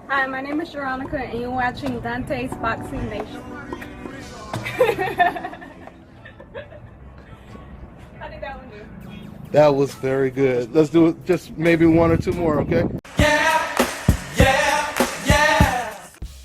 Hi, my name is Veronica, and you're watching Dante's Boxing Nation. How did that one do? That was very good. Let's do it, just maybe one or two more, okay?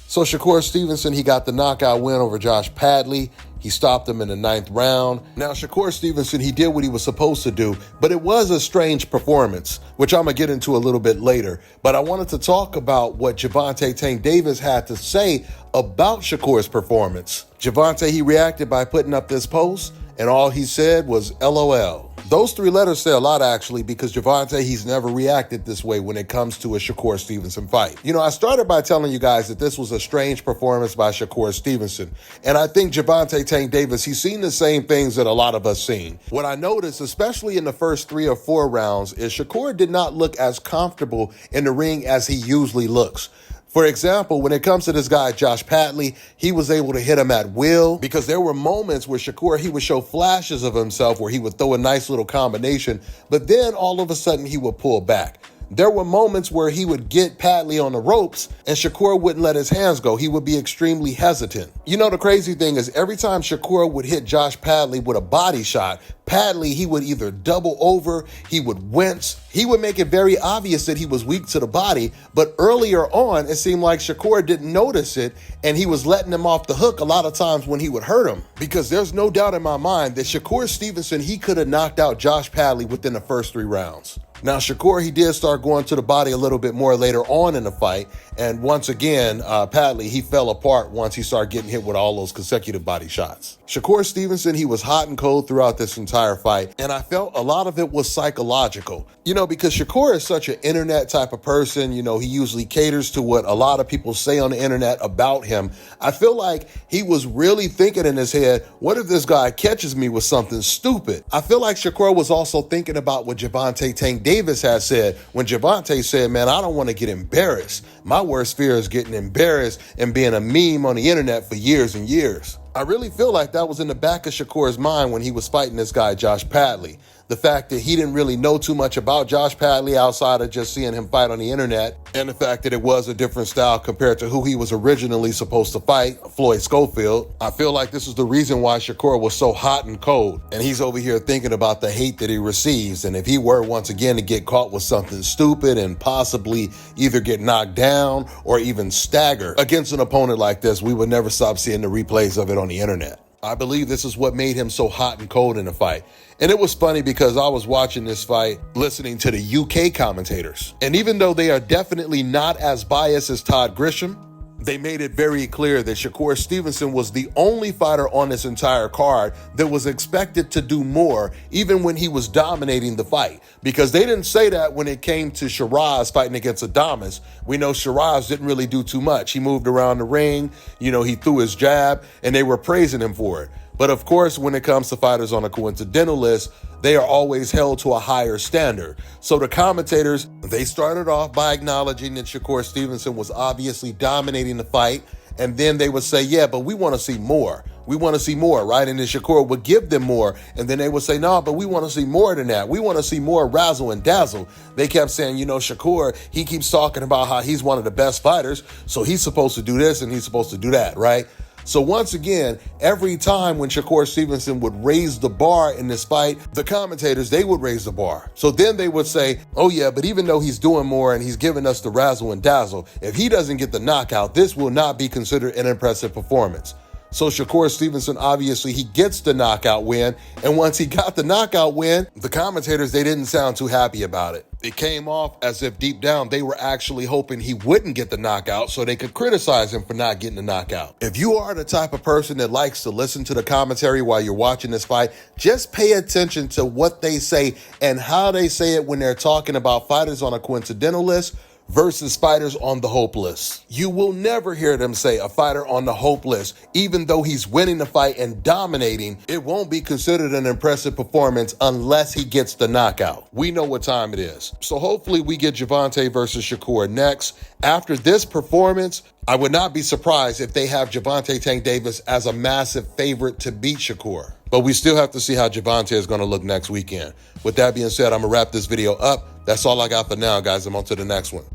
So Shakur Stevenson, he got the knockout win over Josh Padley. He stopped him in the 9th round. Now, Shakur Stevenson, he did what he was supposed to do, but it was a strange performance, which I'm going to get into a little bit later. But I wanted to talk about what Gervonta Tank Davis had to say about Shakur's performance. Gervonta, he reacted by putting up this post, and all he said was LOL. Those 3 letters say a lot, actually, because Gervonta, he's never reacted this way when it comes to a Shakur Stevenson fight. You know, I started by telling you guys that this was a strange performance by Shakur Stevenson. And I think Gervonta Tank Davis, he's seen the same things that a lot of us seen. What I noticed, especially in the first 3 or 4 rounds, is Shakur did not look as comfortable in the ring as he usually looks. For example, when it comes to this guy, Josh Padley, he was able to hit him at will because there were moments where Shakur, he would show flashes of himself where he would throw a nice little combination, but then all of a sudden he would pull back. There were moments where he would get Padley on the ropes and Shakur wouldn't let his hands go. He would be extremely hesitant. You know, the crazy thing is every time Shakur would hit Josh Padley with a body shot, Padley, he would either double over, he would wince, he would make it very obvious that he was weak to the body, but earlier on, it seemed like Shakur didn't notice it, and he was letting him off the hook a lot of times when he would hurt him. Because there's no doubt in my mind that Shakur Stevenson, he could have knocked out Josh Padley within the first 3 rounds. Now, Shakur, he did start going to the body a little bit more later on in the fight. And once again, Padley, he fell apart once he started getting hit with all those consecutive body shots. Shakur Stevenson, he was hot and cold throughout this entire fight. And I felt a lot of it was psychological. You know, because Shakur is such an internet type of person. You know, he usually caters to what a lot of people say on the internet about him. I feel like he was really thinking in his head, what if this guy catches me with something stupid? I feel like Shakur was also thinking about what Gervonta Tank Davis had said when Gervonta said, man, I don't want to get embarrassed. My worst fear is getting embarrassed and being a meme on the internet for years and years. I really feel like that was in the back of Shakur's mind when he was fighting this guy, Josh Padley. The fact that he didn't really know too much about Josh Padley outside of just seeing him fight on the internet, and the fact that it was a different style compared to who he was originally supposed to fight, Floyd Schofield. I feel like this is the reason why Shakur was so hot and cold, and he's over here thinking about the hate that he receives, and if he were once again to get caught with something stupid and possibly either get knocked down or even stagger against an opponent like this, we would never stop seeing the replays of it on the internet. I believe this is what made him so hot and cold in the fight. And it was funny because I was watching this fight listening to the UK commentators. And even though they are definitely not as biased as Todd Grisham, they made it very clear that Shakur Stevenson was the only fighter on this entire card that was expected to do more, even when he was dominating the fight. Because they didn't say that when it came to Shiraz fighting against Adames. We know Shiraz didn't really do too much. He moved around the ring, you know, he threw his jab, and they were praising him for it. But of course, when it comes to fighters on a coincidental list, they are always held to a higher standard. So the commentators, they started off by acknowledging that Shakur Stevenson was obviously dominating the fight. And then they would say, yeah, but we want to see more. We want to see more, right? And then Shakur would give them more. And then they would say, no, but we want to see more than that. We want to see more razzle and dazzle. They kept saying, you know, Shakur, he keeps talking about how he's one of the best fighters. So he's supposed to do this and he's supposed to do that, right? So once again, every time when Shakur Stevenson would raise the bar in this fight, the commentators, they would raise the bar. So then they would say, oh yeah, but even though he's doing more and he's giving us the razzle and dazzle, if he doesn't get the knockout, this will not be considered an impressive performance. So Shakur Stevenson, obviously, he gets the knockout win. And once he got the knockout win, the commentators, they didn't sound too happy about it. It came off as if deep down they were actually hoping he wouldn't get the knockout so they could criticize him for not getting the knockout. If you are the type of person that likes to listen to the commentary while you're watching this fight, just pay attention to what they say and how they say it when they're talking about fighters on a coincidental list versus fighters on the hope list. You will never hear them say a fighter on the hope list, even though he's winning the fight and dominating, it won't be considered an impressive performance unless he gets the knockout. We know what time it is. So hopefully we get Gervonta versus Shakur next. After this performance, I would not be surprised if they have Gervonta Tank Davis as a massive favorite to beat Shakur. But we still have to see how Gervonta is going to look next weekend. With that being said, I'm going to wrap this video up. That's all I got for now, guys. I'm on to the next one.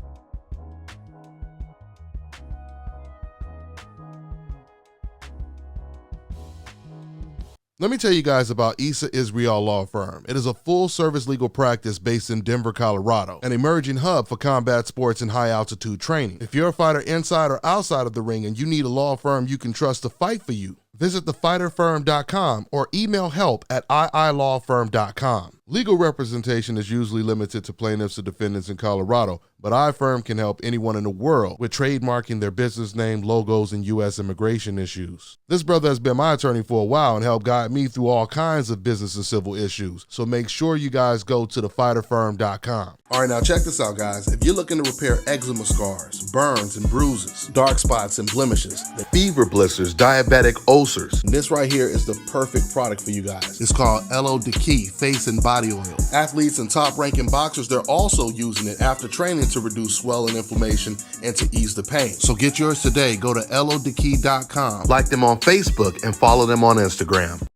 Let me tell you guys about Issa Israel Law Firm. It is a full-service legal practice based in Denver, Colorado, an emerging hub for combat sports and high-altitude training. If you're a fighter inside or outside of the ring and you need a law firm you can trust to fight for you, visit thefighterfirm.com or email help@iilawfirm.com. Legal representation is usually limited to plaintiffs or defendants in Colorado, but iFirm can help anyone in the world with trademarking their business name, logos, and U.S. immigration issues. This brother has been my attorney for a while and helped guide me through all kinds of business and civil issues, so make sure you guys go to thefighterfirm.com. All right, now check this out, guys. If you're looking to repair eczema scars, burns and bruises, dark spots and blemishes, fever blisters, diabetic ulcers, this right here is the perfect product for you guys. It's called LO Key Face and Body Oil. Athletes and top-ranking boxers, they're also using it after training to reduce swelling, inflammation, and to ease the pain. So get yours today. Go to LODkey.com, like them on Facebook, and follow them on Instagram.